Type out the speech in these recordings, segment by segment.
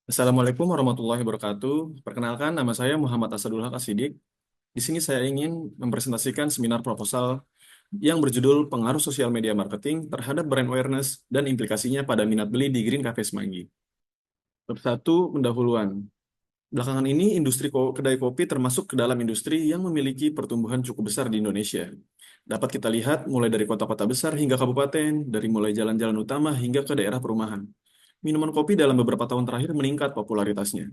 Assalamualaikum warahmatullahi wabarakatuh. Perkenalkan, nama saya Muhammad Asadullah Asidik. Di sini saya ingin mempresentasikan seminar proposal yang berjudul Pengaruh Sosial Media Marketing terhadap Brand Awareness dan Implikasinya pada Minat Beli di Green Cafe Semanggi. Bab 1, pendahuluan. Belakangan ini, industri kedai kopi termasuk ke dalam industri yang memiliki pertumbuhan cukup besar di Indonesia. Dapat kita lihat mulai dari kota-kota besar hingga kabupaten, dari mulai jalan-jalan utama hingga ke daerah perumahan. Minuman kopi dalam beberapa tahun terakhir meningkat popularitasnya.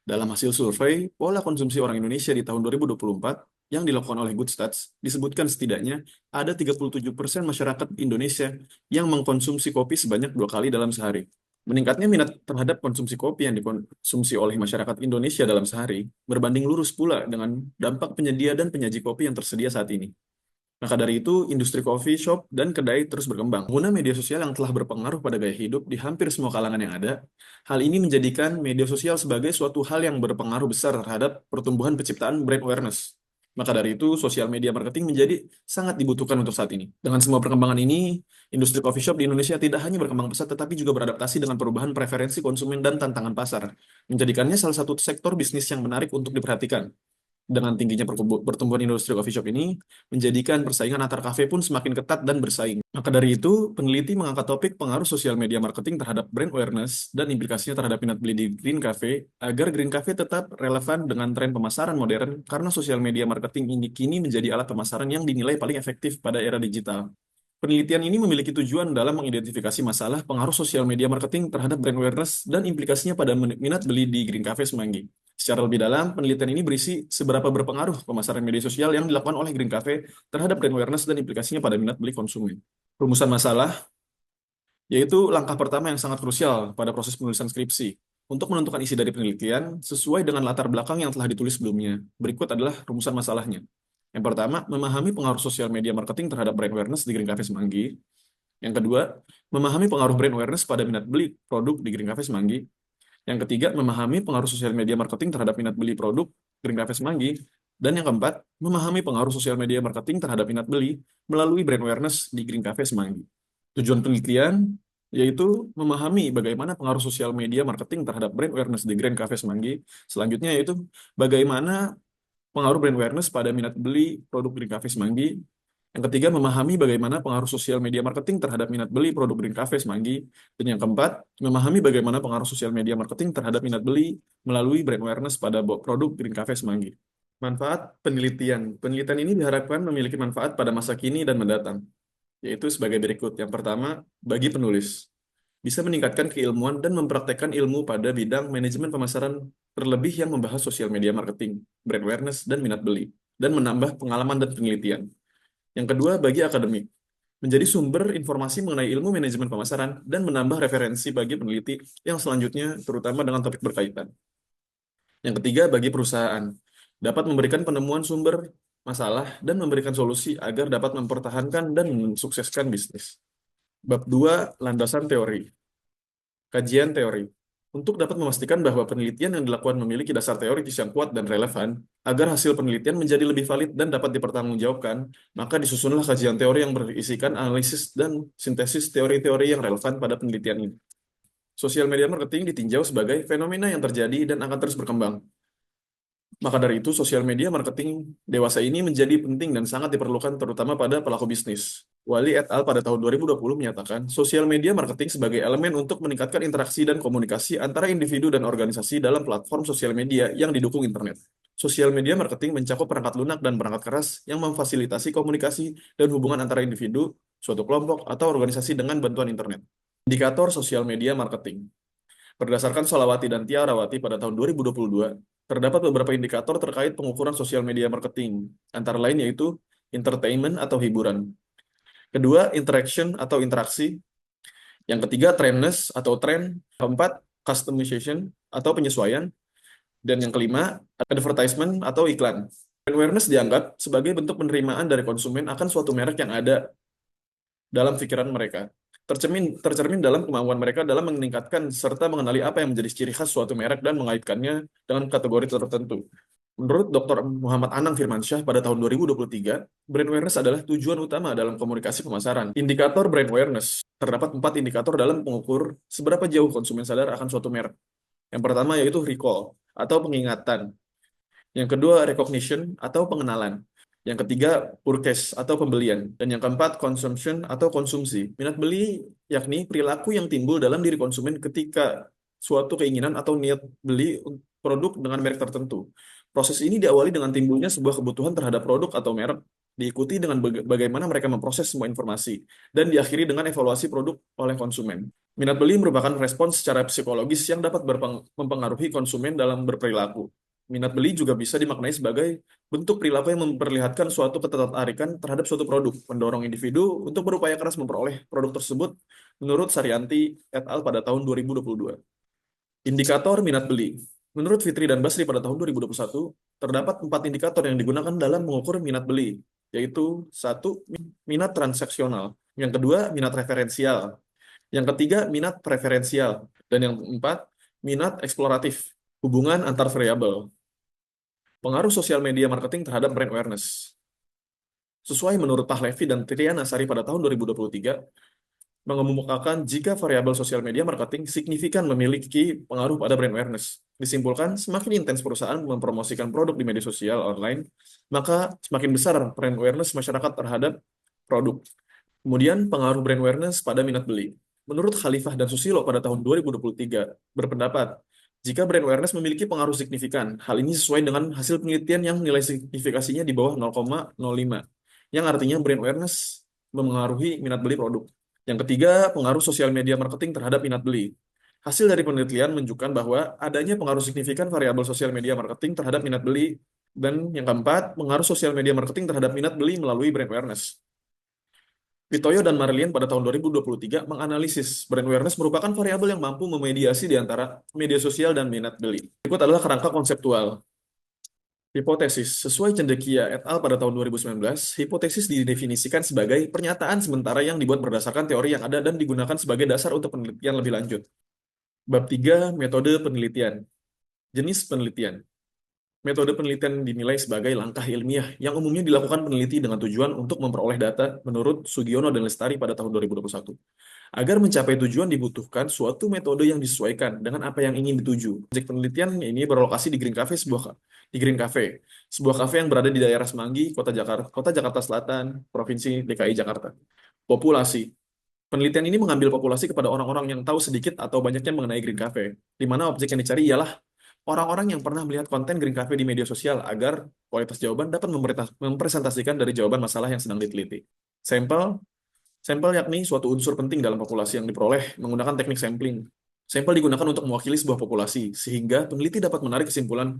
Dalam hasil survei, pola konsumsi orang Indonesia di tahun 2024 yang dilakukan oleh Good Stats disebutkan setidaknya ada 37% masyarakat Indonesia yang mengkonsumsi kopi sebanyak 2 kali dalam sehari. Meningkatnya minat terhadap konsumsi kopi yang dikonsumsi oleh masyarakat Indonesia dalam sehari berbanding lurus pula dengan dampak penyedia dan penyaji kopi yang tersedia saat ini. Maka dari itu, industri coffee shop dan kedai terus berkembang. Pengguna media sosial yang telah berpengaruh pada gaya hidup di hampir semua kalangan yang ada, hal ini menjadikan media sosial sebagai suatu hal yang berpengaruh besar terhadap pertumbuhan penciptaan brand awareness. Maka dari itu, sosial media marketing menjadi sangat dibutuhkan untuk saat ini. Dengan semua perkembangan ini, industri coffee shop di Indonesia tidak hanya berkembang pesat, tetapi juga beradaptasi dengan perubahan preferensi konsumen dan tantangan pasar, menjadikannya salah satu sektor bisnis yang menarik untuk diperhatikan. Dengan tingginya pertumbuhan industri coffee shop ini, menjadikan persaingan antar kafe pun semakin ketat dan bersaing. Maka dari itu, peneliti mengangkat topik pengaruh sosial media marketing terhadap brand awareness dan implikasinya terhadap minat beli di Green Cafe, agar Green Cafe tetap relevan dengan tren pemasaran modern, karena sosial media marketing ini kini menjadi alat pemasaran yang dinilai paling efektif pada era digital. Penelitian ini memiliki tujuan dalam mengidentifikasi masalah pengaruh sosial media marketing terhadap brand awareness dan implikasinya pada minat beli di Green Cafe Semanggi. Secara lebih dalam, penelitian ini berisi seberapa berpengaruh pemasaran media sosial yang dilakukan oleh Green Cafe terhadap brand awareness dan implikasinya pada minat beli konsumen. Rumusan masalah, yaitu langkah pertama yang sangat krusial pada proses penulisan skripsi. Untuk menentukan isi dari penelitian, sesuai dengan latar belakang yang telah ditulis sebelumnya. Berikut adalah rumusan masalahnya. Yang pertama, memahami pengaruh sosial media marketing terhadap brand awareness di Green Cafe Semanggi. Yang kedua, memahami pengaruh brand awareness pada minat beli produk di Green Cafe Semanggi. Yang ketiga, memahami pengaruh sosial media marketing terhadap minat beli produk Green Cafe Semanggi. Dan yang keempat, memahami pengaruh sosial media marketing terhadap minat beli melalui brand awareness di Green Cafe Semanggi. Tujuan penelitian yaitu memahami bagaimana pengaruh sosial media marketing terhadap brand awareness di Green Cafe Semanggi. Selanjutnya yaitu bagaimana pengaruh brand awareness pada minat beli produk Green Cafe Semanggi. Yang ketiga, memahami bagaimana pengaruh sosial media marketing terhadap minat beli produk Green Cafe Semanggi. Dan yang keempat, memahami bagaimana pengaruh sosial media marketing terhadap minat beli melalui brand awareness pada produk Green Cafe Semanggi. Manfaat penelitian. Penelitian ini diharapkan memiliki manfaat pada masa kini dan mendatang, yaitu sebagai berikut. Yang pertama, bagi penulis, bisa meningkatkan keilmuan dan mempraktekkan ilmu pada bidang manajemen pemasaran, terlebih yang membahas sosial media marketing, brand awareness, dan minat beli, dan menambah pengalaman dan penelitian. Yang kedua, bagi akademik, menjadi sumber informasi mengenai ilmu manajemen pemasaran dan menambah referensi bagi peneliti yang selanjutnya, terutama dengan topik berkaitan. Yang ketiga, bagi perusahaan, dapat memberikan penemuan sumber masalah dan memberikan solusi agar dapat mempertahankan dan mensukseskan bisnis. Bab 2, landasan teori. Kajian teori. Untuk dapat memastikan bahwa penelitian yang dilakukan memiliki dasar teoritis yang kuat dan relevan, agar hasil penelitian menjadi lebih valid dan dapat dipertanggungjawabkan, maka disusunlah kajian teori yang berisikan analisis dan sintesis teori-teori yang relevan pada penelitian ini. Sosial media marketing ditinjau sebagai fenomena yang terjadi dan akan terus berkembang. Maka dari itu, sosial media marketing dewasa ini menjadi penting dan sangat diperlukan terutama pada pelaku bisnis. Wali et al. Pada tahun 2020 menyatakan, sosial media marketing sebagai elemen untuk meningkatkan interaksi dan komunikasi antara individu dan organisasi dalam platform sosial media yang didukung internet. Sosial media marketing mencakup perangkat lunak dan perangkat keras yang memfasilitasi komunikasi dan hubungan antara individu, suatu kelompok, atau organisasi dengan bantuan internet. Indikator sosial media marketing. Berdasarkan Solawati dan Tiarawati pada tahun 2022, terdapat beberapa indikator terkait pengukuran sosial media marketing, antara lain yaitu entertainment atau hiburan. Kedua, interaction atau interaksi. Yang ketiga, trendness atau tren. Keempat, customization atau penyesuaian. Dan yang kelima, advertisement atau iklan. Brand awareness dianggap sebagai bentuk penerimaan dari konsumen akan suatu merek yang ada dalam pikiran mereka. Tercermin dalam kemampuan mereka dalam meningkatkan serta mengenali apa yang menjadi ciri khas suatu merek dan mengaitkannya dengan kategori tertentu. Menurut Dr. Muhammad Anang Firmansyah pada tahun 2023, brand awareness adalah tujuan utama dalam komunikasi pemasaran. Indikator brand awareness. Terdapat 4 indikator dalam pengukur seberapa jauh konsumen sadar akan suatu merek. Yang pertama yaitu recall atau pengingatan. Yang kedua recognition atau pengenalan. Yang ketiga purchase atau pembelian. Dan yang keempat consumption atau konsumsi. Minat beli yakni perilaku yang timbul dalam diri konsumen ketika suatu keinginan atau niat beli produk dengan merek tertentu. Proses ini diawali dengan timbulnya sebuah kebutuhan terhadap produk atau merek, diikuti dengan bagaimana mereka memproses semua informasi, dan diakhiri dengan evaluasi produk oleh konsumen. Minat beli merupakan respons secara psikologis yang dapat mempengaruhi konsumen dalam berperilaku. Minat beli juga bisa dimaknai sebagai bentuk perilaku yang memperlihatkan suatu ketertarikan terhadap suatu produk, mendorong individu untuk berupaya keras memperoleh produk tersebut, menurut Saryanti et al. Pada tahun 2022. Indikator minat beli. Menurut Fitri dan Basri pada tahun 2021, terdapat 4 indikator yang digunakan dalam mengukur minat beli, yaitu satu, minat transaksional, yang kedua, minat referensial, yang ketiga, minat preferensial, dan yang keempat, minat eksploratif, hubungan antar variabel. Pengaruh sosial media marketing terhadap brand awareness. Sesuai menurut Pahlevi dan Triana Sari pada tahun 2023, mengemukakan jika variabel sosial media marketing signifikan memiliki pengaruh pada brand awareness. Disimpulkan, semakin intens perusahaan mempromosikan produk di media sosial online, maka semakin besar brand awareness masyarakat terhadap produk. Kemudian, pengaruh brand awareness pada minat beli. Menurut Khalifah dan Susilo pada tahun 2023, berpendapat, jika brand awareness memiliki pengaruh signifikan, hal ini sesuai dengan hasil penelitian yang nilai signifikasinya di bawah 0,05, yang artinya brand awareness memengaruhi minat beli produk. Yang ketiga, pengaruh sosial media marketing terhadap minat beli. Hasil dari penelitian menunjukkan bahwa adanya pengaruh signifikan variabel sosial media marketing terhadap minat beli. Dan yang keempat, pengaruh sosial media marketing terhadap minat beli melalui brand awareness. Witoyo dan Marlian pada tahun 2023 menganalisis brand awareness merupakan variabel yang mampu memediasi di antara media sosial dan minat beli. Berikut adalah kerangka konseptual. Hipotesis. Sesuai Cendekia et al. Pada tahun 2019, hipotesis didefinisikan sebagai pernyataan sementara yang dibuat berdasarkan teori yang ada dan digunakan sebagai dasar untuk penelitian lebih lanjut. Bab 3. Metode penelitian. Jenis penelitian. Metode penelitian dinilai sebagai langkah ilmiah yang umumnya dilakukan peneliti dengan tujuan untuk memperoleh data menurut Sugiono dan Lestari pada tahun 2021. Agar mencapai tujuan dibutuhkan suatu metode yang disesuaikan dengan apa yang ingin dituju. Proyek penelitian ini berlokasi di Green Cafe, sebuah kafe yang berada di daerah Semanggi, Kota Jakarta Selatan, Provinsi DKI Jakarta. Populasi. Penelitian ini mengambil populasi kepada orang-orang yang tahu sedikit atau banyaknya mengenai Green Cafe, di mana objek yang dicari ialah orang-orang yang pernah melihat konten Green Cafe di media sosial agar kualitas jawaban dapat mempresentasikan dari jawaban masalah yang sedang diteliti. Sampel. Sampel yakni suatu unsur penting dalam populasi yang diperoleh menggunakan teknik sampling. Sampel digunakan untuk mewakili sebuah populasi, sehingga peneliti dapat menarik kesimpulan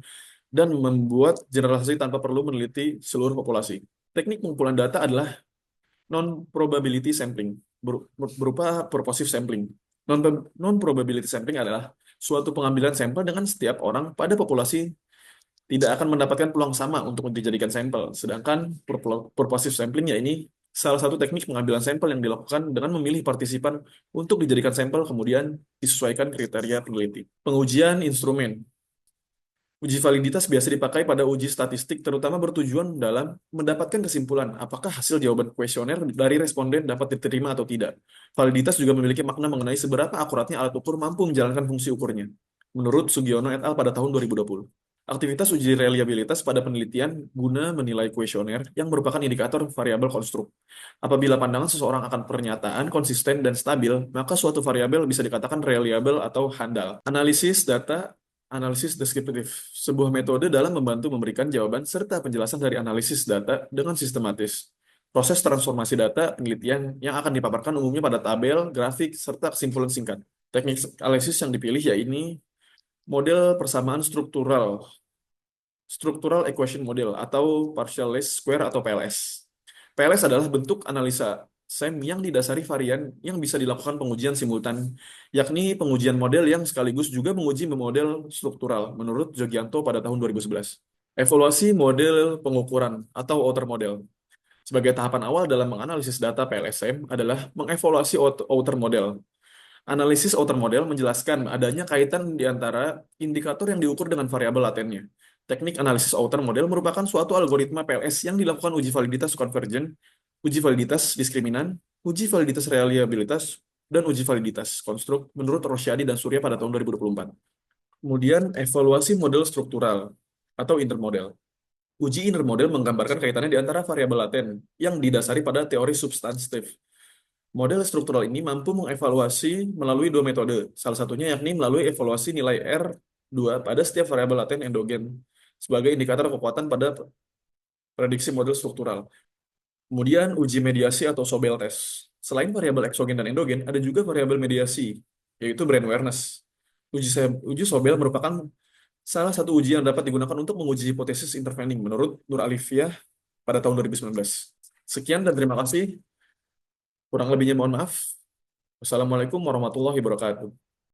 dan membuat generalisasi tanpa perlu meneliti seluruh populasi. Teknik pengumpulan data adalah non-probability sampling, berupa purposive sampling. Non-probability sampling adalah suatu pengambilan sampel dengan setiap orang pada populasi tidak akan mendapatkan peluang sama untuk dijadikan sampel. Sedangkan purposive sampling ya ini salah satu teknik pengambilan sampel yang dilakukan dengan memilih partisipan untuk dijadikan sampel kemudian disesuaikan kriteria peneliti. Pengujian instrumen. Uji validitas biasa dipakai pada uji statistik terutama bertujuan dalam mendapatkan kesimpulan apakah hasil jawaban kuesioner dari responden dapat diterima atau tidak. Validitas juga memiliki makna mengenai seberapa akuratnya alat ukur mampu menjalankan fungsi ukurnya. Menurut Sugiono et al. Pada tahun 2020. Aktivitas uji reliabilitas pada penelitian guna menilai kuesioner yang merupakan indikator variabel konstruk. Apabila pandangan seseorang akan pernyataan konsisten dan stabil, maka suatu variabel bisa dikatakan reliable atau handal. Analisis data. Analisis deskriptif, sebuah metode dalam membantu memberikan jawaban serta penjelasan dari analisis data dengan sistematis. Proses transformasi data penelitian yang akan dipaparkan umumnya pada tabel, grafik, serta kesimpulan singkat. Teknik analisis yang dipilih yaitu model persamaan Structural Equation Model atau Partial Least Square atau PLS. PLS adalah bentuk analisa SEM yang didasari varian yang bisa dilakukan pengujian simultan, yakni pengujian model yang sekaligus juga menguji model struktural, menurut Jogianto pada tahun 2011. Evaluasi model pengukuran atau outer model. Sebagai tahapan awal dalam menganalisis data PLSM adalah mengevaluasi outer model. Analisis outer model menjelaskan adanya kaitan di antara indikator yang diukur dengan variabel latennya. Teknik analisis outer model merupakan suatu algoritma PLS yang dilakukan uji validitas konvergen, uji validitas diskriminan, uji validitas reliabilitas, dan uji validitas konstruk menurut Rosyadi dan Surya pada tahun 2024. Kemudian evaluasi model struktural atau intermodel. Uji intermodel menggambarkan kaitannya di antara variabel laten yang didasari pada teori substantif. Model struktural ini mampu mengevaluasi melalui dua metode, salah satunya yakni melalui evaluasi nilai R2 pada setiap variabel laten endogen sebagai indikator kekuatan pada prediksi model struktural. Kemudian uji mediasi atau Sobel test. Selain variabel eksogen dan endogen, ada juga variabel mediasi, yaitu brain awareness. Uji Sobel merupakan salah satu uji yang dapat digunakan untuk menguji hipotesis intervening menurut Nur Alifiyah pada tahun 2019. Sekian dan terima kasih. Kurang lebihnya mohon maaf. Wassalamualaikum warahmatullahi wabarakatuh.